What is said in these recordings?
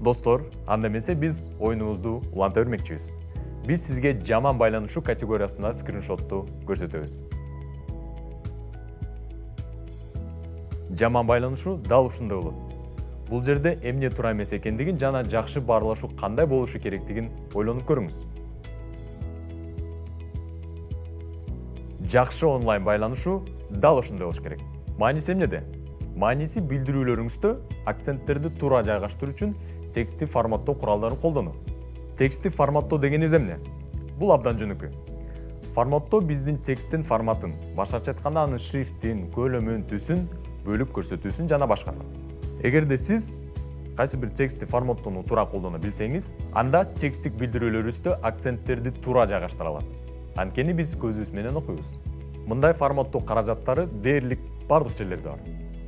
Достор, анда эмесе биз оюнубузду уланта бермекчибиз. Биз сизге жаман байланышуу категориясында скриншотту көрсөтөбүз. Жаман байланышуу дал ушундай болот. Бул жерде эмне тура эмес экендигин жана жакшы баарлашуу кандай болушу керектигин ойлонуп көрүңүз. Жакшы онлайн байланышуу дал ушундай болуш керек. Мааниси эмнеде? Мааниси билдирүүлөрүңүздө акценттерди туура жайгаштыруу үчүн текстти форматтоо куралдарын колдонуу. Текстти форматтоо дегенибиз эмне? Бул абдан жөнөкөй. Форматтоо биздин тексттин форматын, башкача айтканда анын шрифтин, көлөмүн, түсүн бөлүп көрсөтүүсүн жана башкасы. Эгерде сиз кайсы бир текстти форматтоону туура колдоно билсеңиз, анда тексттик билдирүүлөрүбүздө акценттерди туура жайгаштыра аласыз. Анткени биз көзүбүз менен окуйбуз. Мындай форматтоо каражаттары дээрлик бардык жерлерде бар.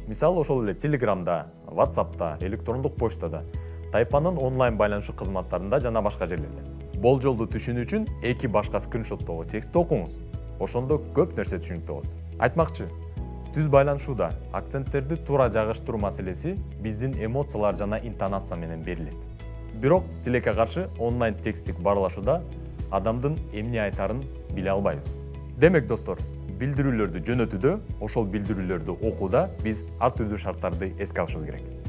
Мисалы ошол эле Телеграмда, WhatsApp'та, электрондук почтада, тайпанын онлайн байланышуу кызматтарында жана башка жерлерде. Болжолду түшүнүү үчүн эки башка скриншоттогу текстти окуңуз. Ошондо көп нерсе түшүнүктүү болот. Айтмакчы, түз байланышууда акценттерди туура жайгаштыруу маселеси биздин эмоциялар жана интонация менен берилет. Бирок тилекке каршы онлайн тексттик баарлашууда адамдын эмне айтарын биле албайбыз. Демек достор, билдирүүлөрдү жөнөтүүдө, ошол билдирүүлөрдү окууда биз ар түрдүү шарттарды эске алышыбыз керек.